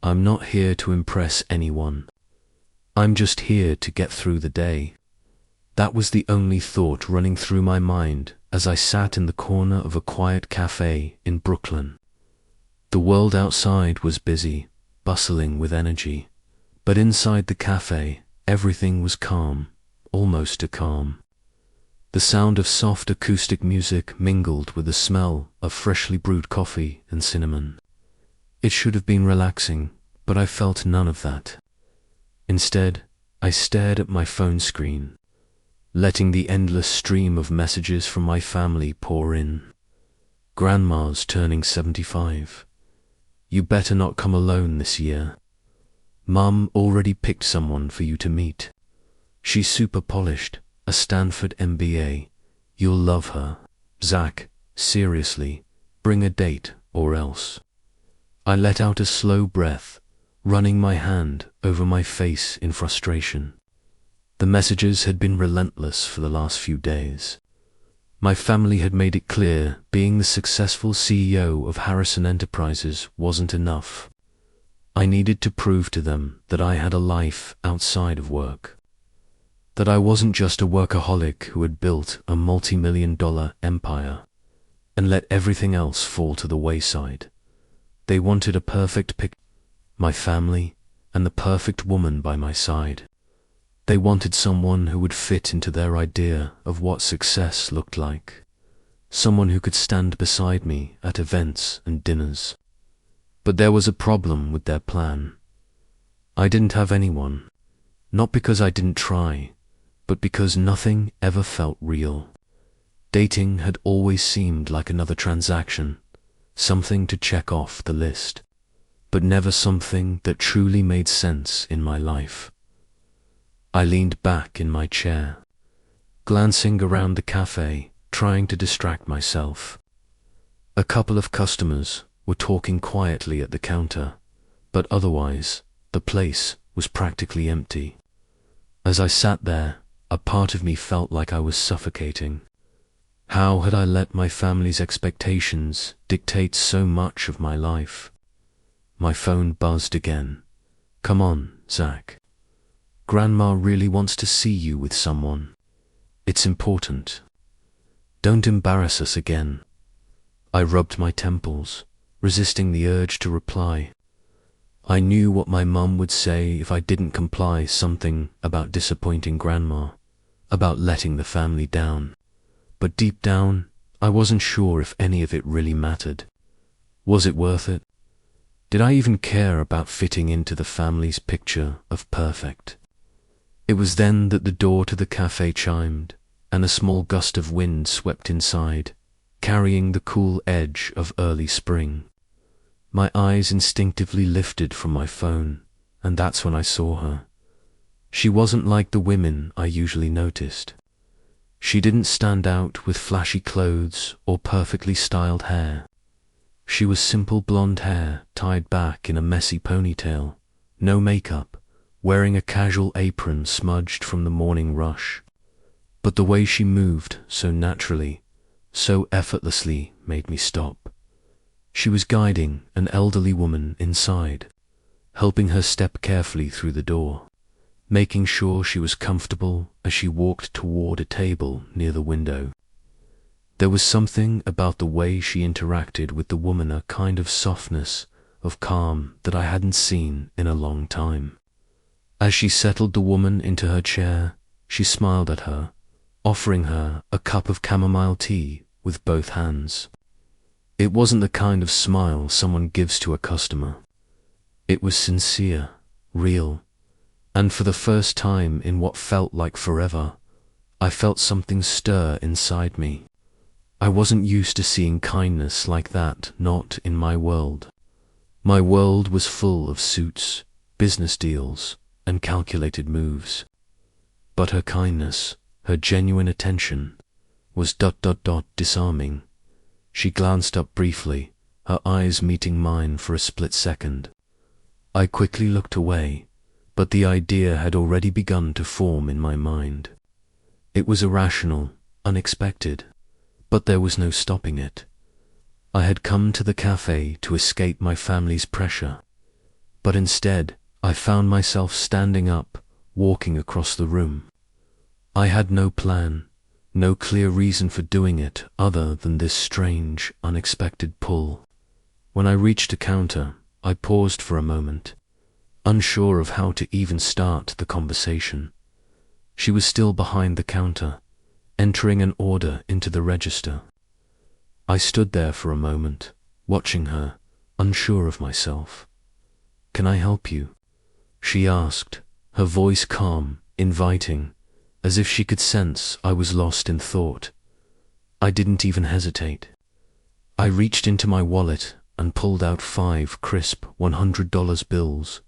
I'm not here to impress anyone. I'm just here to get through the day. That was the only thought running through my mind as I sat in the corner of a quiet cafe in Brooklyn. The world outside was busy, bustling with energy, but inside the cafe, everything was calm, almost a calm. The sound of soft acoustic music mingled with the smell of freshly brewed coffee and cinnamon. It should have been relaxing, but I felt none of that. Instead, I stared at my phone screen, letting the endless stream of messages from my family pour in. Grandma's turning 75. You better not come alone this year. Mum already picked someone for you to meet. She's super polished, a Stanford MBA. You'll love her. Zach, seriously, bring a date or else. I let out a slow breath, running my hand over my face in frustration. The messages had been relentless for the last few days. My family had made it clear being the successful CEO of Harrison Enterprises wasn't enough. I needed to prove to them that I had a life outside of work. That I wasn't just a workaholic who had built a multi-million-dollar empire and let everything else fall to the wayside. They wanted a perfect picture, my family, and the perfect woman by my side. They wanted someone who would fit into their idea of what success looked like. Someone who could stand beside me at events and dinners. But there was a problem with their plan. I didn't have anyone, not because I didn't try, but because nothing ever felt real. Dating had always seemed like another transaction, something to check off the list, but never something that truly made sense in my life. I leaned back in my chair, glancing around the cafe, trying to distract myself. A couple of customers were talking quietly at the counter, but otherwise, the place was practically empty. As I sat there, a part of me felt like I was suffocating. How had I let my family's expectations dictate so much of my life? My phone buzzed again. Come on, Zach. Grandma really wants to see you with someone. It's important. Don't embarrass us again. I rubbed my temples, resisting the urge to reply. I knew what my mum would say if I didn't comply, something about disappointing Grandma, about letting the family down. But deep down, I wasn't sure if any of it really mattered. Was it worth it? Did I even care about fitting into the family's picture of perfect? It was then that the door to the cafe chimed, and a small gust of wind swept inside, carrying the cool edge of early spring. My eyes instinctively lifted from my phone, and that's when I saw her. She wasn't like the women I usually noticed. She didn't stand out with flashy clothes or perfectly styled hair. She was simple blonde hair tied back in a messy ponytail, no makeup, wearing a casual apron smudged from the morning rush. But the way she moved so naturally, so effortlessly, made me stop. She was guiding an elderly woman inside, helping her step carefully through the door, making sure she was comfortable as she walked toward a table near the window. There was something about the way she interacted with the woman, a kind of softness, of calm that I hadn't seen in a long time. As she settled the woman into her chair, she smiled at her, offering her a cup of chamomile tea with both hands. It wasn't the kind of smile someone gives to a customer. It was sincere, real, and for the first time in what felt like forever, I felt something stir inside me. I wasn't used to seeing kindness like that, not in my world. My world was full of suits, business deals, and calculated moves. But her kindness, her genuine attention, was disarming. She glanced up briefly, her eyes meeting mine for a split second. I quickly looked away, but the idea had already begun to form in my mind. It was irrational, unexpected, but there was no stopping it. I had come to the cafe to escape my family's pressure. But instead, I found myself standing up, walking across the room. I had no plan, no clear reason for doing it other than this strange, unexpected pull. When I reached a counter, I paused for a moment, unsure of how to even start the conversation. She was still behind the counter, entering an order into the register. I stood there for a moment, watching her, unsure of myself. "Can I help you?" she asked, her voice calm, inviting, as if she could sense I was lost in thought. I didn't even hesitate. I reached into my wallet and pulled out 5 crisp $100 bills,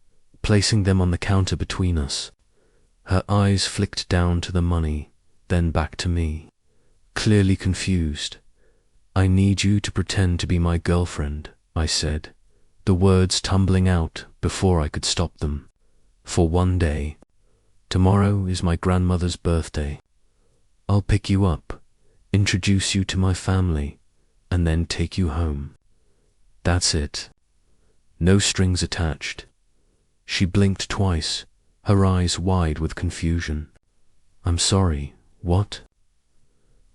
placing them on the counter between us. Her eyes flicked down to the money, then back to me, clearly confused. "I need you to pretend to be my girlfriend," I said, the words tumbling out before I could stop them. "For one day. Tomorrow is my grandmother's birthday. I'll pick you up, introduce you to my family, and then take you home. That's it. No strings attached." She blinked twice, her eyes wide with confusion. "I'm sorry, what?"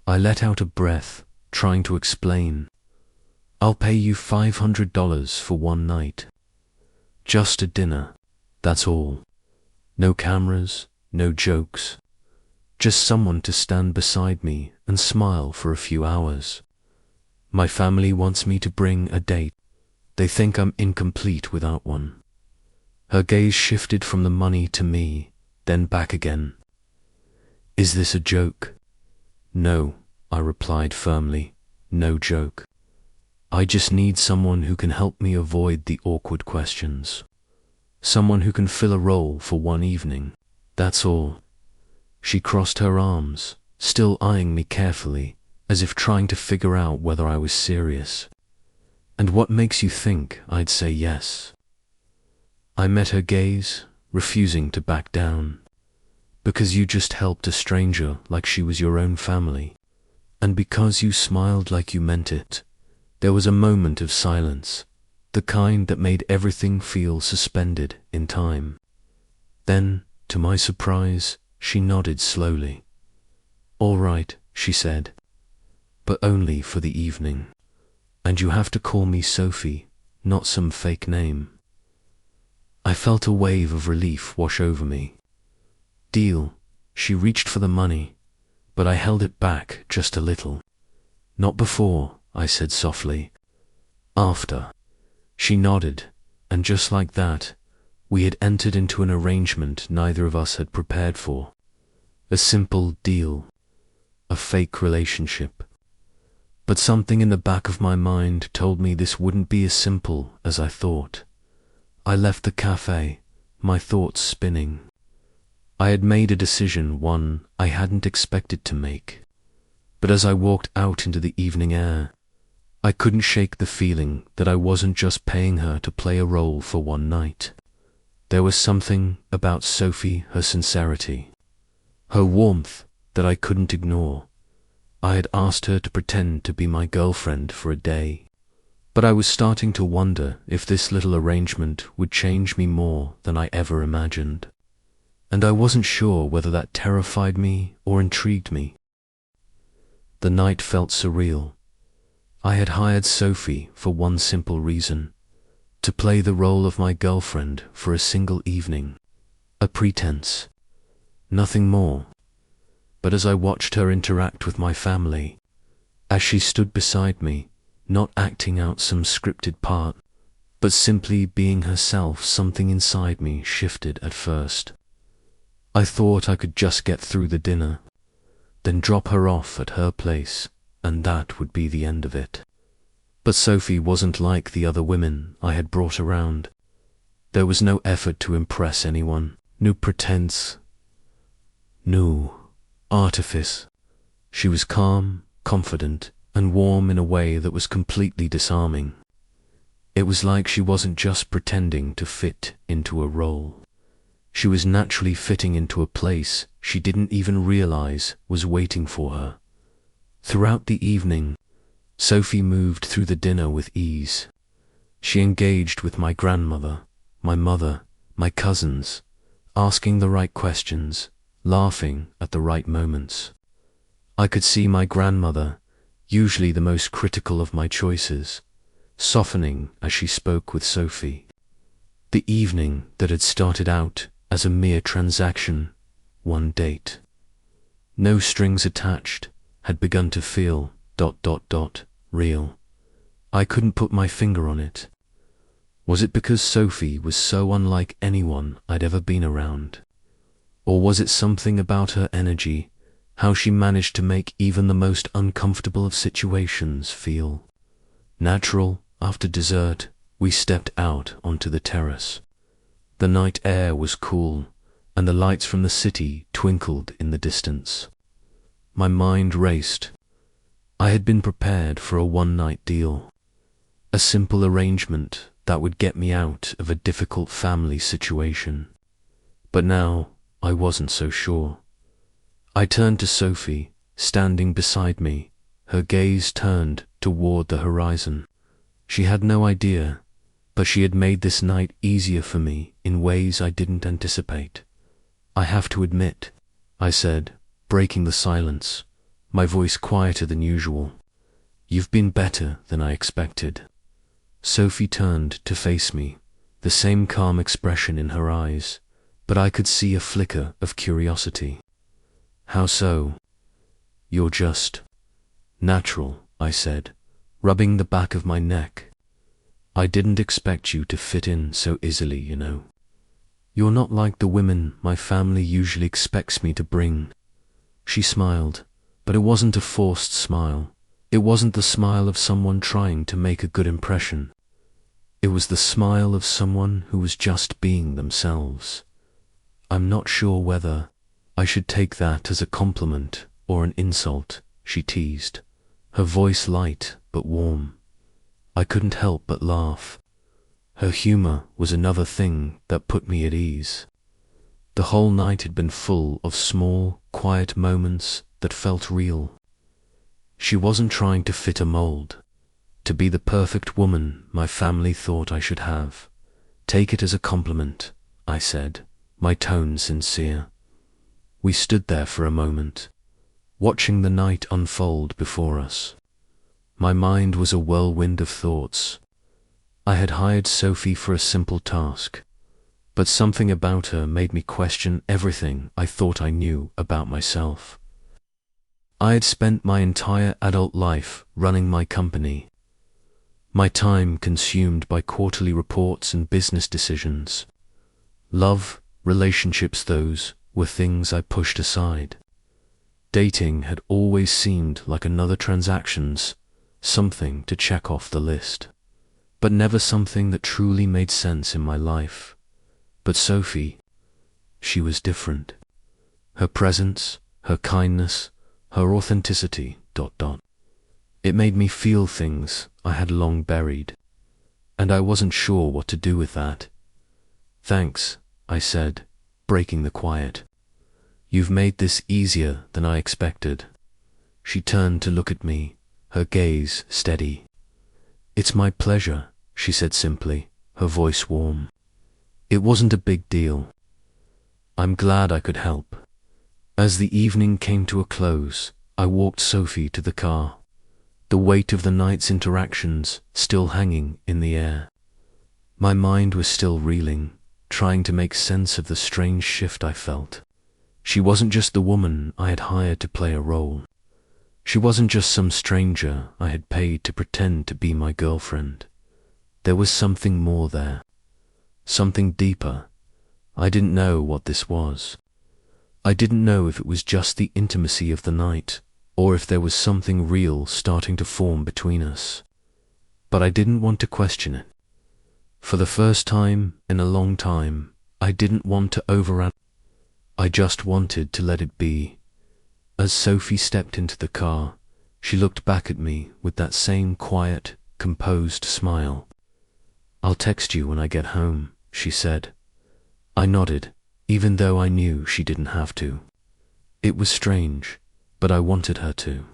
I let out a breath, trying to explain. "I'll pay you $500 for one night. Just a dinner, that's all. No cameras, no jokes. Just someone to stand beside me and smile for a few hours. My family wants me to bring a date. They think I'm incomplete without one." Her gaze shifted from the money to me, then back again. "Is this a joke?" "No," I replied firmly, "no joke. I just need someone who can help me avoid the awkward questions. Someone who can fill a role for one evening. That's all." She crossed her arms, still eyeing me carefully, as if trying to figure out whether I was serious. "And what makes you think I'd say yes?" I met her gaze, refusing to back down. "Because you just helped a stranger like she was your own family. And because you smiled like you meant it." There was a moment of silence, the kind that made everything feel suspended in time. Then, to my surprise, she nodded slowly. "All right," she said, "but only for the evening. And you have to call me Sophie, not some fake name." I felt a wave of relief wash over me. "Deal." She reached for the money, but I held it back just a little. "Not before," I said softly. "After." She nodded, and just like that, we had entered into an arrangement neither of us had prepared for. A simple deal. A fake relationship. But something in the back of my mind told me this wouldn't be as simple as I thought. I left the cafe, my thoughts spinning. I had made a decision, one I hadn't expected to make. But as I walked out into the evening air, I couldn't shake the feeling that I wasn't just paying her to play a role for one night. There was something about Sophie, her sincerity, her warmth that I couldn't ignore. I had asked her to pretend to be my girlfriend for a day, but I was starting to wonder if this little arrangement would change me more than I ever imagined. And I wasn't sure whether that terrified me or intrigued me. The night felt surreal. I had hired Sophie for one simple reason: to play the role of my girlfriend for a single evening. A pretense. Nothing more. But as I watched her interact with my family, as she stood beside me, not acting out some scripted part, but simply being herself, something inside me shifted at first. I thought I could just get through the dinner, then drop her off at her place, and that would be the end of it. But Sophie wasn't like the other women I had brought around. There was no effort to impress anyone, no pretense, no artifice. She was calm, confident, and warm in a way that was completely disarming. It was like she wasn't just pretending to fit into a role. She was naturally fitting into a place she didn't even realize was waiting for her. Throughout the evening, Sophie moved through the dinner with ease. She engaged with my grandmother, my mother, my cousins, asking the right questions, laughing at the right moments. I could see my grandmother, usually the most critical of my choices, softening as she spoke with Sophie. The evening that had started out as a mere transaction, one date, no strings attached, had begun to feel ... real. I couldn't put my finger on it. Was it because Sophie was so unlike anyone I'd ever been around? Or was it something about her energy, how she managed to make even the most uncomfortable of situations feel natural? After dessert, we stepped out onto the terrace. The night air was cool, and the lights from the city twinkled in the distance. My mind raced. I had been prepared for a one-night deal, a simple arrangement that would get me out of a difficult family situation. But now I wasn't so sure. I turned to Sophie, standing beside me, her gaze turned toward the horizon. She had no idea, but she had made this night easier for me in ways I didn't anticipate. I have to admit, I said, breaking the silence, my voice quieter than usual. You've been better than I expected. Sophie turned to face me, the same calm expression in her eyes, but I could see a flicker of curiosity. How so? You're just natural, I said, rubbing the back of my neck. I didn't expect you to fit in so easily, you know. You're not like the women my family usually expects me to bring. She smiled, but it wasn't a forced smile. It wasn't the smile of someone trying to make a good impression. It was the smile of someone who was just being themselves. I'm not sure whether I should take that as a compliment or an insult, she teased, her voice light but warm. I couldn't help but laugh. Her humor was another thing that put me at ease. The whole night had been full of small, quiet moments that felt real. She wasn't trying to fit a mold, to be the perfect woman my family thought I should have. Take it as a compliment, I said, my tone sincere. We stood there for a moment, watching the night unfold before us. My mind was a whirlwind of thoughts. I had hired Sophie for a simple task, but something about her made me question everything I thought I knew about myself. I had spent my entire adult life running my company, my time consumed by quarterly reports and business decisions. Love, relationships, those were things I pushed aside. Dating had always seemed like another transactions, something to check off the list, but never something that truly made sense in my life. But Sophie, she was different. Her presence, her kindness, her authenticity, ... It made me feel things I had long buried, and I wasn't sure what to do with that. Thanks, I said, breaking the quiet. You've made this easier than I expected. She turned to look at me, her gaze steady. It's my pleasure, she said simply, her voice warm. It wasn't a big deal. I'm glad I could help. As the evening came to a close, I walked Sophie to the car, the weight of the night's interactions still hanging in the air. My mind was still reeling, trying to make sense of the strange shift I felt. She wasn't just the woman I had hired to play a role. She wasn't just some stranger I had paid to pretend to be my girlfriend. There was something more there, something deeper. I didn't know what this was. I didn't know if it was just the intimacy of the night, or if there was something real starting to form between us. But I didn't want to question it. For the first time in a long time, I didn't want to overanalyze. I just wanted to let it be. As Sophie stepped into the car, she looked back at me with that same quiet, composed smile. I'll text you when I get home, she said. I nodded, even though I knew she didn't have to. It was strange, but I wanted her to.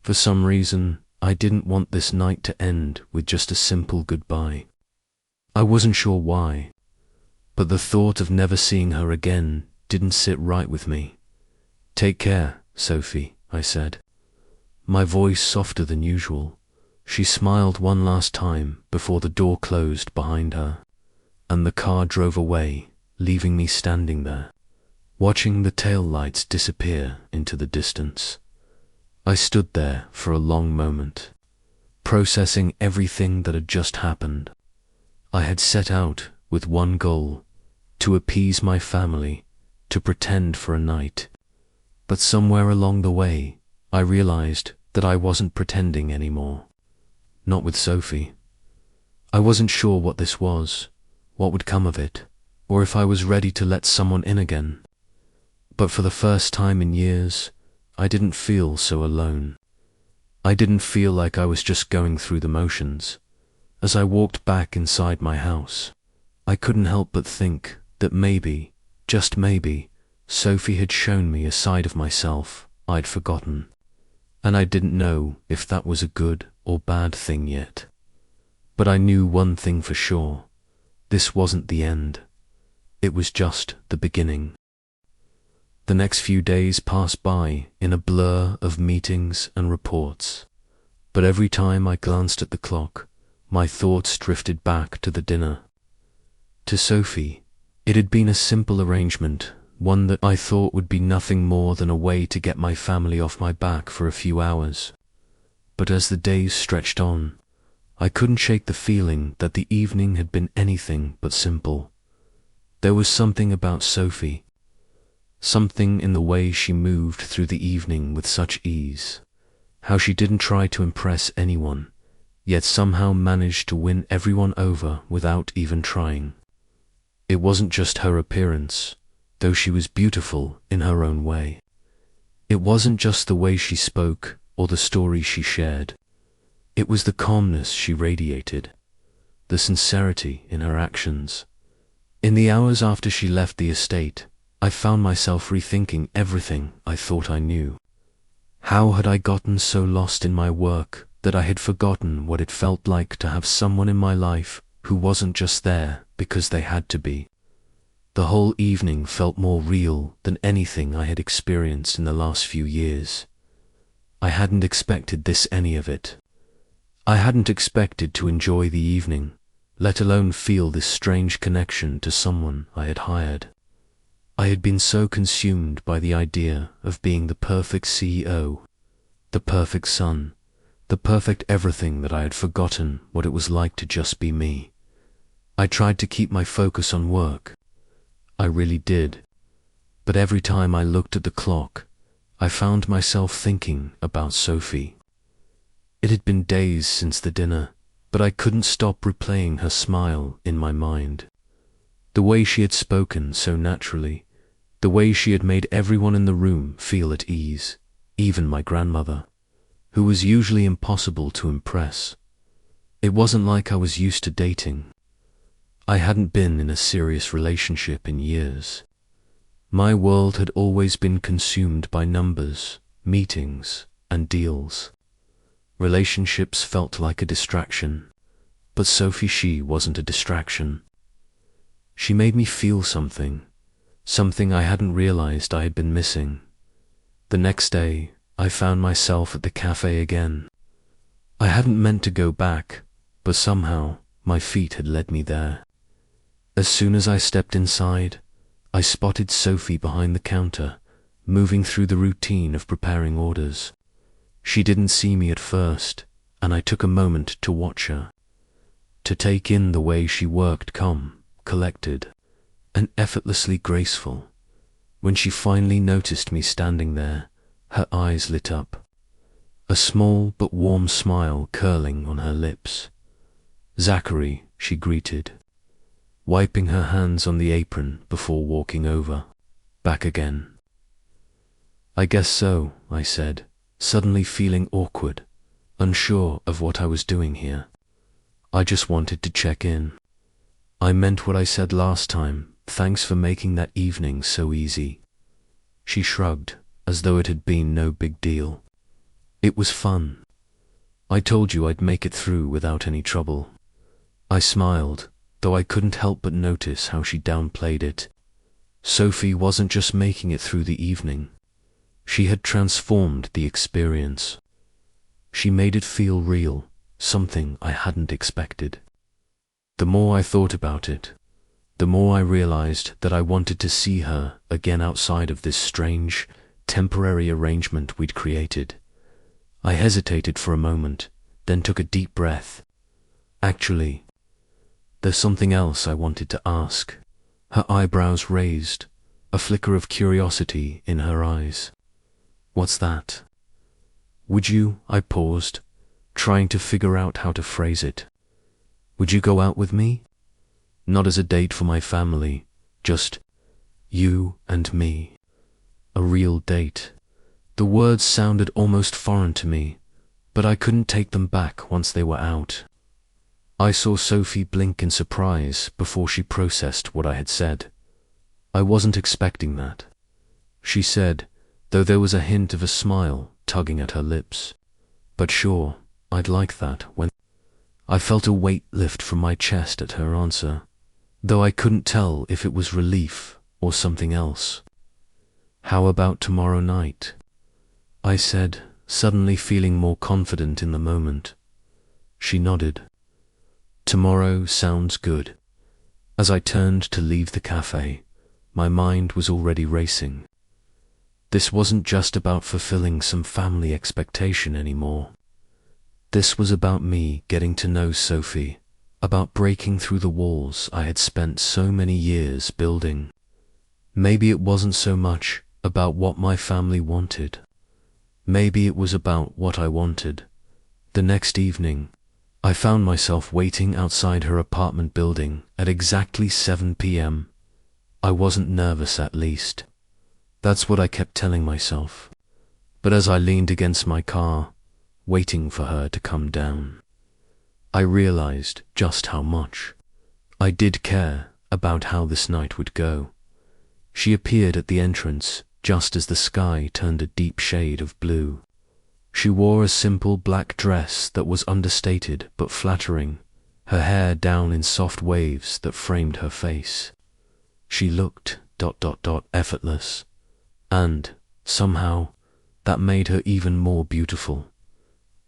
For some reason, I didn't want this night to end with just a simple goodbye. I wasn't sure why. but the thought of never seeing her again didn't sit right with me. "Take care, Sophie," I said, my voice softer than usual. She smiled one last time before the door closed behind her, and the car drove away, leaving me standing there, watching the tail lights disappear into the distance. I stood there for a long moment, processing everything that had just happened. I had set out with one goal: to appease my family, to pretend for a night. But somewhere along the way, I realized that I wasn't pretending anymore. Not with Sophie. I wasn't sure what this was, what would come of it, or if I was ready to let someone in again. But for the first time in years, I didn't feel so alone. I didn't feel like I was just going through the motions. As I walked back inside my house, I couldn't help but think that maybe, just maybe, Sophie had shown me a side of myself I'd forgotten. And I didn't know if that was a good or bad thing yet. But I knew one thing for sure: this wasn't the end. It was just the beginning. The next few days passed by in a blur of meetings and reports, but every time I glanced at the clock, my thoughts drifted back to the dinner. To Sophie, it had been a simple arrangement, one that I thought would be nothing more than a way to get my family off my back for a few hours. But as the days stretched on, I couldn't shake the feeling that the evening had been anything but simple. There was something about Sophie, something in the way she moved through the evening with such ease, how she didn't try to impress anyone, yet somehow managed to win everyone over without even trying. It wasn't just her appearance, though she was beautiful in her own way. It wasn't just the way she spoke or the stories she shared. It was the calmness she radiated, the sincerity in her actions. In the hours after she left the estate, I found myself rethinking everything I thought I knew. How had I gotten so lost in my work that I had forgotten what it felt like to have someone in my life who wasn't just there because they had to be? The whole evening felt more real than anything I had experienced in the last few years. I hadn't expected any of it. I hadn't expected to enjoy the evening, let alone feel this strange connection to someone I had hired. I had been so consumed by the idea of being the perfect CEO, the perfect son, the perfect everything, that I had forgotten what it was like to just be me. I tried to keep my focus on work. I really did. But every time I looked at the clock, I found myself thinking about Sophie. It had been days since the dinner, but I couldn't stop replaying her smile in my mind. The way she had spoken so naturally, the way she had made everyone in the room feel at ease, even my grandmother, who was usually impossible to impress. It wasn't like I was used to dating. I hadn't been in a serious relationship in years. My world had always been consumed by numbers, meetings, and deals. Relationships felt like a distraction, but Sophie, she wasn't a distraction. She made me feel something I hadn't realized I had been missing. The next day, I found myself at the cafe again. I hadn't meant to go back, but somehow my feet had led me there. As soon as I stepped inside, I spotted Sophie behind the counter, moving through the routine of preparing orders. She didn't see me at first, and I took a moment to watch her, to take in the way she worked, calm, collected, and effortlessly graceful. When she finally noticed me standing there, her eyes lit up, a small but warm smile curling on her lips. "Zachary," she greeted, wiping her hands on the apron before walking over. "Back again." "I guess so," I said, suddenly feeling awkward, unsure of what I was doing here. "I just wanted to check in. I meant what I said last time. Thanks for making that evening so easy." She shrugged, as though it had been no big deal. "It was fun. I told you I'd make it through without any trouble." I smiled, though I couldn't help but notice how she downplayed it. Sophie wasn't just making it through the evening. She had transformed the experience. She made it feel real, something I hadn't expected. The more I thought about it, the more I realized that I wanted to see her again outside of this strange, temporary arrangement we'd created. I hesitated for a moment, then took a deep breath. Actually, there's something else I wanted to ask. Her eyebrows raised, a flicker of curiosity in her eyes. What's that? Would you, I paused, trying to figure out how to phrase it. Would you go out with me? Not as a date for my family, just you and me. A real date. The words sounded almost foreign to me, but I couldn't take them back once they were out. I saw Sophie blink in surprise before she processed what I had said. I wasn't expecting that. She said, though there was a hint of a smile tugging at her lips, but sure, I'd like that when... I felt a weight lift from my chest at her answer, though I couldn't tell if it was relief or something else. How about tomorrow night? I said, suddenly feeling more confident in the moment. She nodded. Tomorrow sounds good. As I turned to leave the cafe, my mind was already racing. This wasn't just about fulfilling some family expectation anymore. This was about me getting to know Sophie, about breaking through the walls I had spent so many years building. Maybe it wasn't so much about what my family wanted. Maybe it was about what I wanted. The next evening, I found myself waiting outside her apartment building at exactly 7 p.m. I wasn't nervous, at least. That's what I kept telling myself. But as I leaned against my car, waiting for her to come down, I realized just how much I did care about how this night would go. She appeared at the entrance just as the sky turned a deep shade of blue. She wore a simple black dress that was understated but flattering, her hair down in soft waves that framed her face. She looked ... effortless, and, somehow, that made her even more beautiful.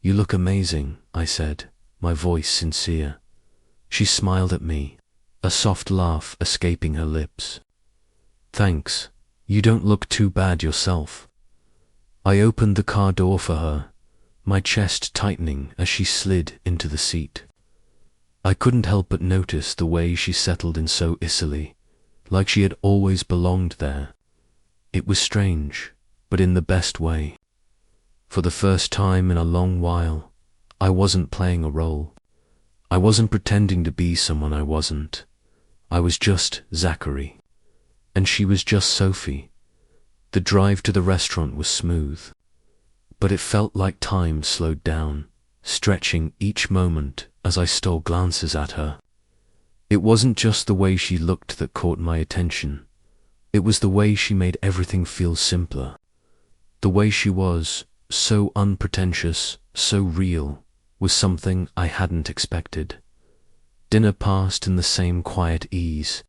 You look amazing, I said, my voice sincere. She smiled at me, a soft laugh escaping her lips. Thanks, you don't look too bad yourself. I opened the car door for her, my chest tightening as she slid into the seat. I couldn't help but notice the way she settled in so easily, like she had always belonged there. It was strange, but in the best way. For the first time in a long while, I wasn't playing a role. I wasn't pretending to be someone I wasn't. I was just Zachary, and she was just Sophie. The drive to the restaurant was smooth, but it felt like time slowed down, stretching each moment as I stole glances at her. It wasn't just the way she looked that caught my attention. It was the way she made everything feel simpler. The way she was, so unpretentious, so real, was something I hadn't expected. Dinner passed in the same quiet ease.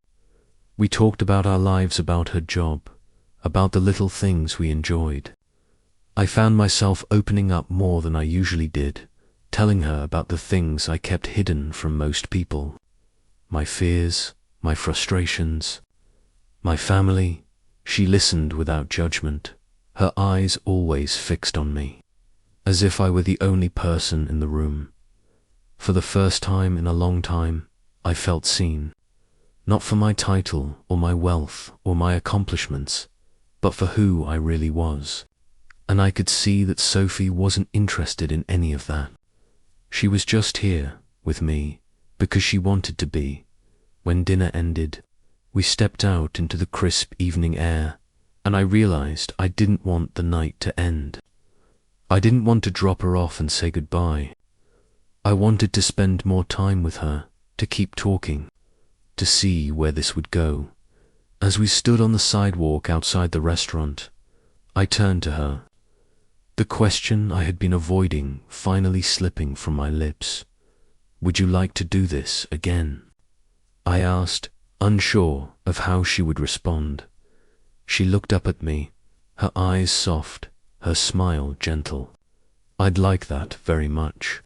We talked about our lives, about her job, about the little things we enjoyed. I found myself opening up more than I usually did, telling her about the things I kept hidden from most people. My fears, my frustrations, my family. She listened without judgment, her eyes always fixed on me, as if I were the only person in the room. For the first time in a long time, I felt seen, not for my title or my wealth or my accomplishments, but for who I really was. And I could see that Sophie wasn't interested in any of that. She was just here, with me, because she wanted to be. When dinner ended, we stepped out into the crisp evening air, and I realized I didn't want the night to end. I didn't want to drop her off and say goodbye. I wanted to spend more time with her, to keep talking, to see where this would go. As we stood on the sidewalk outside the restaurant, I turned to her, the question I had been avoiding finally slipping from my lips. Would you like to do this again? I asked, unsure of how she would respond. She looked up at me, her eyes soft, her smile gentle. I'd like that very much.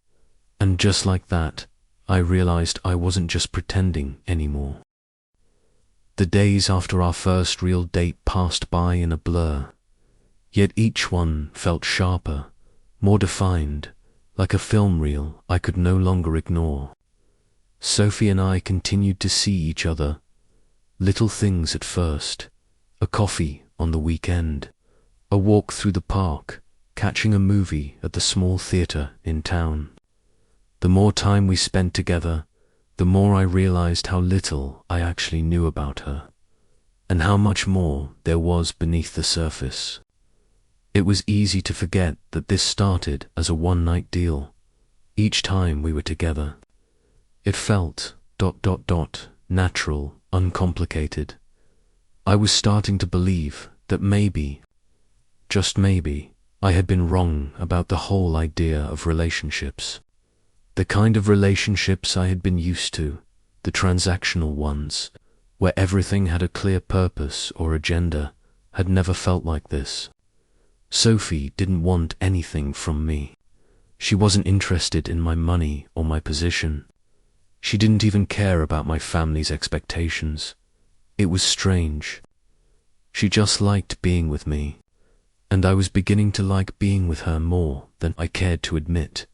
And just like that, I realized I wasn't just pretending anymore. The days after our first real date passed by in a blur, yet each one felt sharper, more defined, like a film reel I could no longer ignore. Sophie and I continued to see each other. Little things at first, a coffee on the weekend, a walk through the park, catching a movie at the small theater in town. The more time we spent together, the more I realized how little I actually knew about her, and how much more there was beneath the surface. It was easy to forget that this started as a one-night deal. Each time we were together, it felt ... natural, uncomplicated. I was starting to believe that maybe, just maybe, I had been wrong about the whole idea of relationships. The kind of relationships I had been used to, the transactional ones, where everything had a clear purpose or agenda, had never felt like this. Sophie didn't want anything from me. She wasn't interested in my money or my position. She didn't even care about my family's expectations. It was strange. She just liked being with me, and I was beginning to like being with her more than I cared to admit.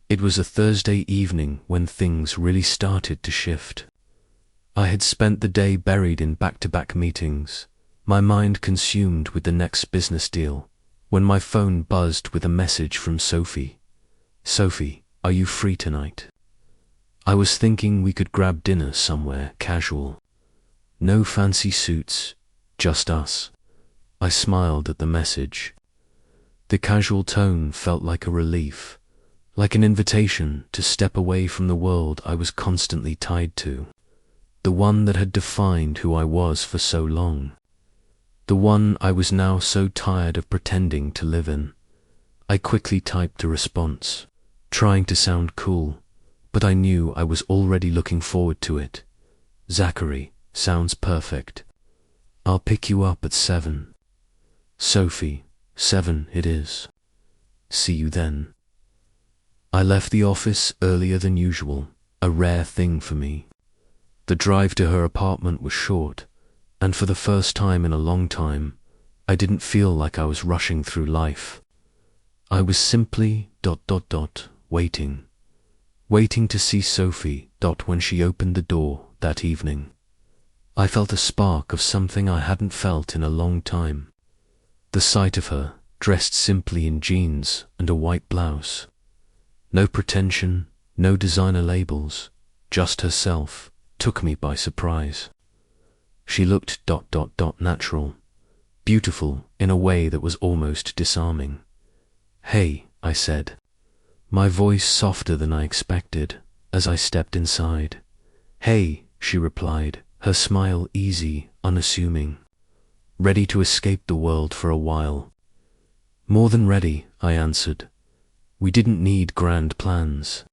It was a Thursday evening when things really started to shift. I had spent the day buried in back-to-back meetings, my mind consumed with the next business deal, when my phone buzzed with a message from Sophie. "Sophie, are you free tonight?" I was thinking we could grab dinner somewhere casual. No fancy suits, just us. I smiled at the message. The casual tone felt like a relief, like an invitation to step away from the world I was constantly tied to, the one that had defined who I was for so long, the one I was now so tired of pretending to live in. I quickly typed a response, trying to sound cool, but I knew I was already looking forward to it. "Zachary, sounds perfect. I'll pick you up at 7. Sophie, 7 it is. See you then." I left the office earlier than usual, a rare thing for me. The drive to her apartment was short, and for the first time in a long time, I didn't feel like I was rushing through life. I was simply ... waiting. Waiting to see Sophie ... when she opened the door that evening. I felt a spark of something I hadn't felt in a long time. The sight of her, dressed simply in jeans and a white blouse. No pretension, no designer labels, just herself, took me by surprise. She looked ... natural, beautiful in a way that was almost disarming. "Hey," I said, my voice softer than I expected, as I stepped inside. "Hey," she replied, her smile easy, unassuming. "Ready to escape the world for a while?" "More than ready," I answered. We didn't need grand plans.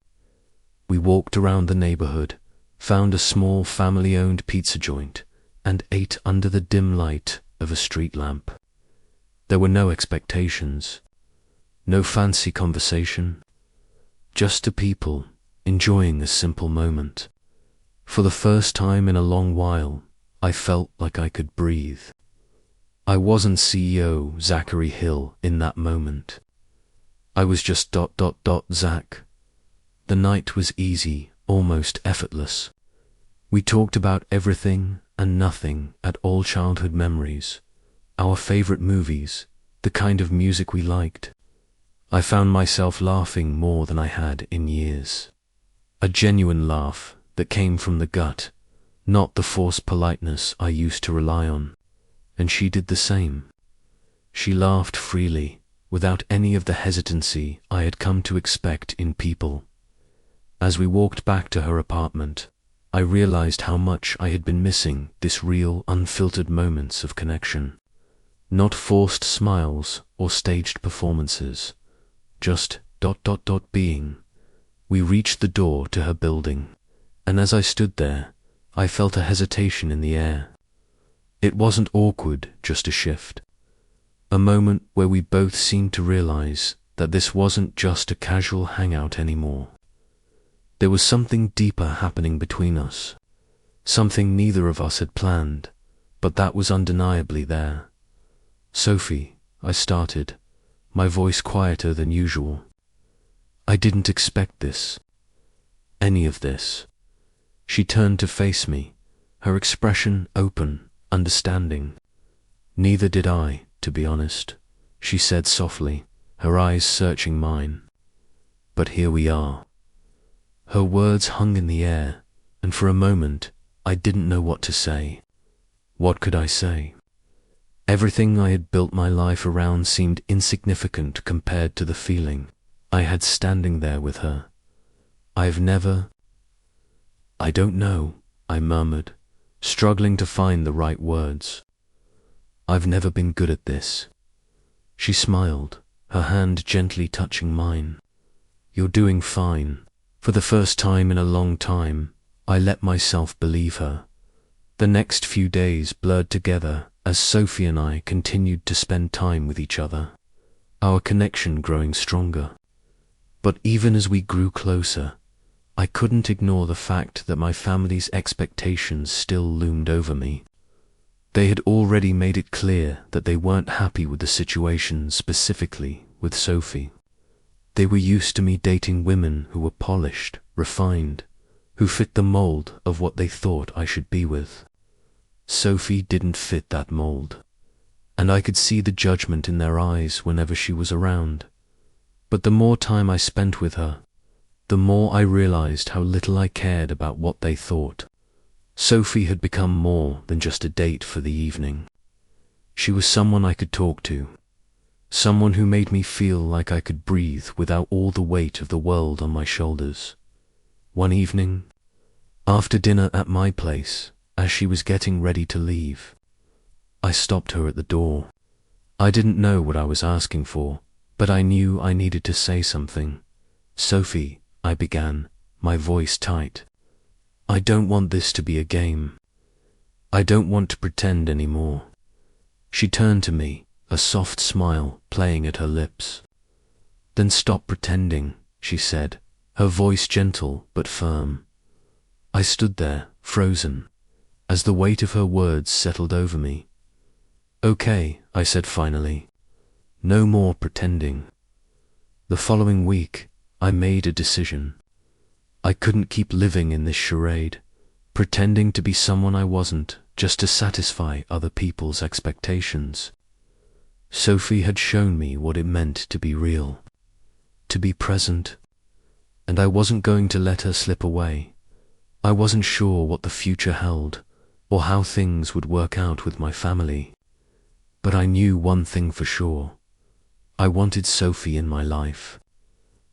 We walked around the neighborhood, found a small family-owned pizza joint, and ate under the dim light of a street lamp. There were no expectations, no fancy conversation, just two people enjoying a simple moment. For the first time in a long while, I felt like I could breathe. I wasn't CEO Zachary Hill in that moment. I was just ... Zach. The night was easy, almost effortless. We talked about everything and nothing at all, childhood memories, our favorite movies, the kind of music we liked. I found myself laughing more than I had in years. A genuine laugh that came from the gut, not the forced politeness I used to rely on. And she did the same. She laughed freely, without any of the hesitancy I had come to expect in people. As we walked back to her apartment, I realized how much I had been missing this real, unfiltered moments of connection. Not forced smiles or staged performances, just ... being. We reached the door to her building, and as I stood there, I felt a hesitation in the air. It wasn't awkward, just a shift. A moment where we both seemed to realize that this wasn't just a casual hangout anymore. There was something deeper happening between us. Something neither of us had planned, but that was undeniably there. "Sophie," I started, my voice quieter than usual. "I didn't expect this. Any of this." She turned to face me, her expression open, understanding. "Neither did I, to be honest," she said softly, her eyes searching mine. "But here we are." Her words hung in the air, and for a moment I didn't know what to say. What could I say? Everything I had built my life around seemed insignificant compared to the feeling I had standing there with her. I don't know, I murmured, struggling to find the right words. "I've never been good at this." She smiled, her hand gently touching mine. "You're doing fine." For the first time in a long time, I let myself believe her. The next few days blurred together as Sophie and I continued to spend time with each other, our connection growing stronger. But even as we grew closer, I couldn't ignore the fact that my family's expectations still loomed over me. They had already made it clear that they weren't happy with the situation, specifically with Sophie. They were used to me dating women who were polished, refined, who fit the mold of what they thought I should be with. Sophie didn't fit that mold, and I could see the judgment in their eyes whenever she was around. But the more time I spent with her, the more I realized how little I cared about what they thought. Sophie had become more than just a date for the evening. She was someone I could talk to, someone who made me feel like I could breathe without all the weight of the world on my shoulders. One evening, after dinner at my place, as she was getting ready to leave, I stopped her at the door. I didn't know what I was asking for, but I knew I needed to say something. "Sophie," I began, my voice tight. "I don't want this to be a game. I don't want to pretend anymore." She turned to me, a soft smile playing at her lips. "Then stop pretending," she said, her voice gentle but firm. I stood there, frozen, as the weight of her words settled over me. "Okay," I said finally. "No more pretending." The following week, I made a decision. I couldn't keep living in this charade, pretending to be someone I wasn't just to satisfy other people's expectations. Sophie had shown me what it meant to be real, to be present, and I wasn't going to let her slip away. I wasn't sure what the future held, or how things would work out with my family. But I knew one thing for sure. I wanted Sophie in my life,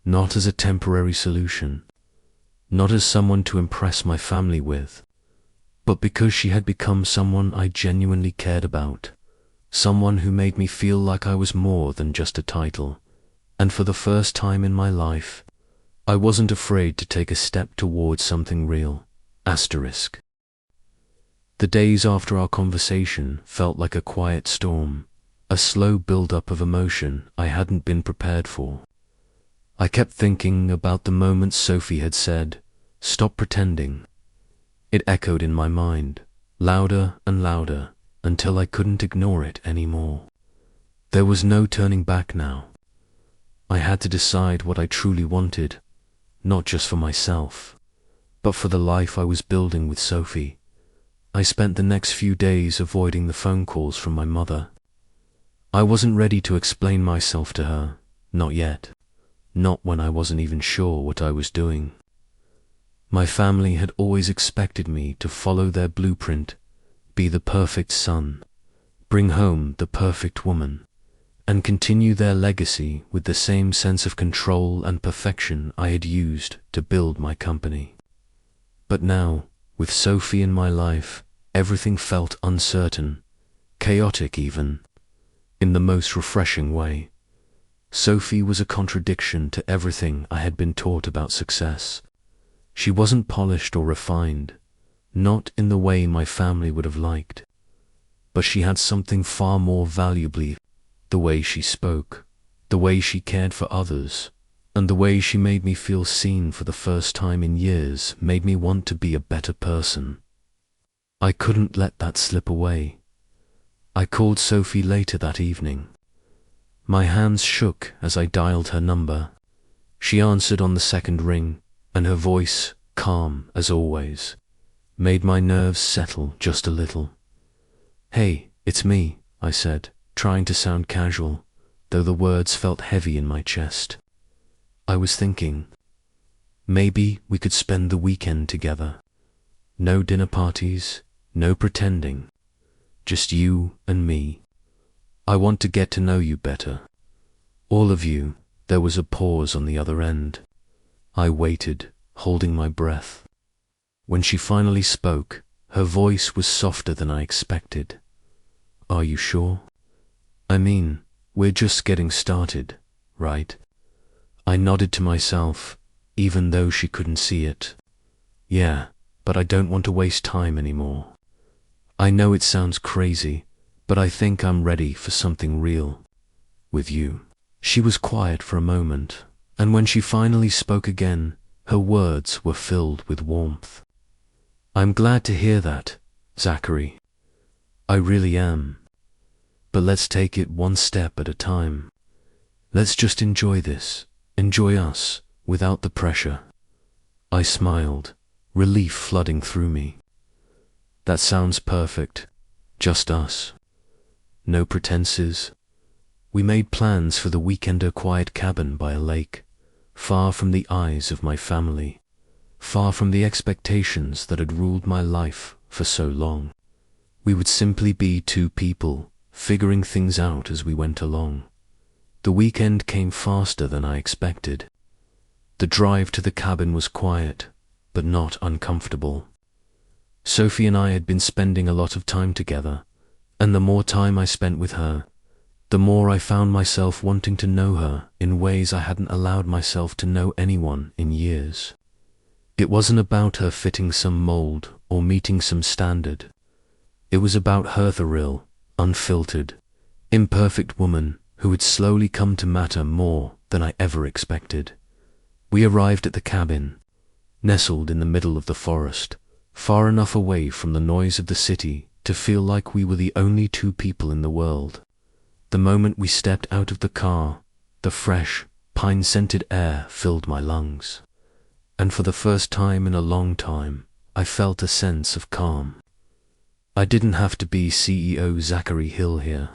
not as a temporary solution, not as someone to impress my family with, but because she had become someone I genuinely cared about, someone who made me feel like I was more than just a title. And for the first time in my life, I wasn't afraid to take a step towards something real. Asterisk. The days after our conversation felt like a quiet storm, a slow build-up of emotion I hadn't been prepared for. I kept thinking about the moments Sophie had said, "Stop pretending." It echoed in my mind, louder and louder, until I couldn't ignore it anymore. There was no turning back now. I had to decide what I truly wanted, not just for myself, but for the life I was building with Sophie. I spent the next few days avoiding the phone calls from my mother. I wasn't ready to explain myself to her, not yet, not when I wasn't even sure what I was doing. My family had always expected me to follow their blueprint, be the perfect son, bring home the perfect woman, and continue their legacy with the same sense of control and perfection I had used to build my company. But now, with Sophie in my life, everything felt uncertain, chaotic even, in the most refreshing way. Sophie was a contradiction to everything I had been taught about success. She wasn't polished or refined, not in the way my family would have liked. But she had something far more valuable: the way she spoke, the way she cared for others, and the way she made me feel seen for the first time in years made me want to be a better person. I couldn't let that slip away. I called Sophie later that evening. My hands shook as I dialed her number. She answered on the second ring, and her voice, calm as always, made my nerves settle just a little. "Hey, it's me," I said, trying to sound casual, though the words felt heavy in my chest. "I was thinking, maybe we could spend the weekend together. No dinner parties, no pretending, just you and me. I want to get to know you better. All of you." There was a pause on the other end. I waited, holding my breath. When she finally spoke, her voice was softer than I expected. "Are you sure? I mean, we're just getting started, right?" I nodded to myself, even though she couldn't see it. "Yeah, but I don't want to waste time anymore. I know it sounds crazy, but I think I'm ready for something real. With you." She was quiet for a moment, and when she finally spoke again, her words were filled with warmth. "I'm glad to hear that, Zachary. I really am. But let's take it one step at a time. Let's just enjoy this, enjoy us, without the pressure." I smiled, relief flooding through me. "That sounds perfect. Just us. No pretenses." We made plans for the weekend, a quiet cabin by a lake, far from the eyes of my family, far from the expectations that had ruled my life for so long. We would simply be two people, figuring things out as we went along. The weekend came faster than I expected. The drive to the cabin was quiet, but not uncomfortable. Sophie and I had been spending a lot of time together, and the more time I spent with her, the more I found myself wanting to know her in ways I hadn't allowed myself to know anyone in years. It wasn't about her fitting some mold or meeting some standard. It was about her, the real, unfiltered, imperfect woman who had slowly come to matter more than I ever expected. We arrived at the cabin, nestled in the middle of the forest, far enough away from the noise of the city to feel like we were the only two people in the world. The moment we stepped out of the car, the fresh, pine-scented air filled my lungs, and for the first time in a long time, I felt a sense of calm. I didn't have to be CEO Zachary Hill here.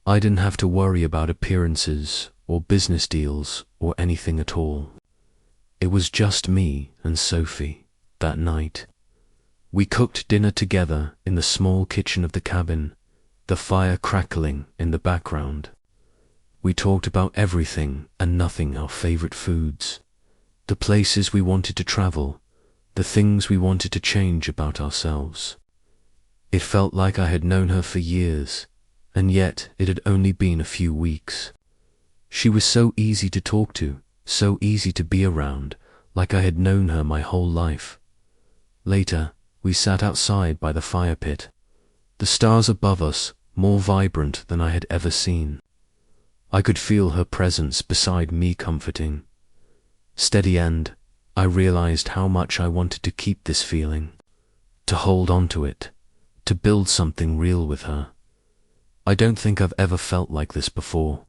I didn't have to worry about appearances or business deals or anything at all. It was just me and Sophie that night. We cooked dinner together in the small kitchen of the cabin, the fire crackling in the background. We talked about everything and nothing: our favorite foods, the places we wanted to travel, the things we wanted to change about ourselves. It felt like I had known her for years, and yet it had only been a few weeks. She was so easy to talk to, so easy to be around, like I had known her my whole life. Later, we sat outside by the fire pit, the stars above us more vibrant than I had ever seen. I could feel her presence beside me, comforting, steady, and I realized how much I wanted to keep this feeling, to hold on to it, to build something real with her. "I don't think I've ever felt like this before,"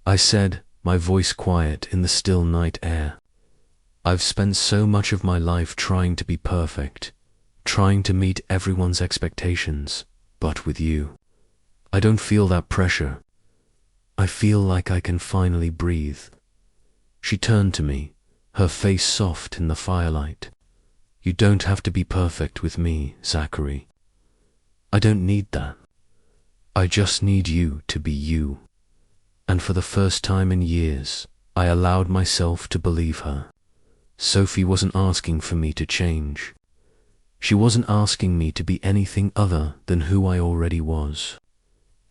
I said, my voice quiet in the still night air. "I've spent so much of my life trying to be perfect, trying to meet everyone's expectations, but with you, I don't feel that pressure. I feel like I can finally breathe." She turned to me, her face soft in the firelight. "You don't have to be perfect with me, Zachary. I don't need that. I just need you to be you." And for the first time in years, I allowed myself to believe her. Sophie wasn't asking for me to change. She wasn't asking me to be anything other than who I already was.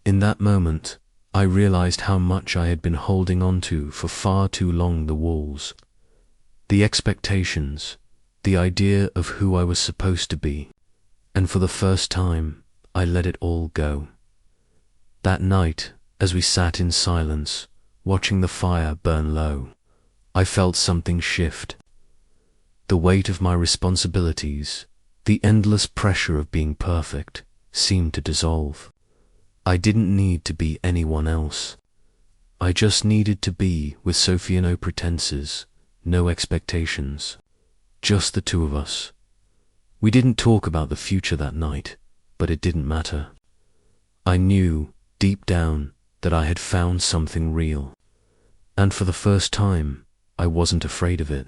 In that moment, I realized how much I had been holding on to for far too long: the walls, the expectations, the idea of who I was supposed to be. and for the first time, I let it all go. That night, as we sat in silence, watching the fire burn low, I felt something shift. The weight of my responsibilities, the endless pressure of being perfect, seemed to dissolve. I didn't need to be anyone else. I just needed to be with Sophie. No pretenses, no expectations, just the two of us. We didn't talk about the future that night, but it didn't matter. I knew, deep down, that I had found something real. And for the first time, I wasn't afraid of it.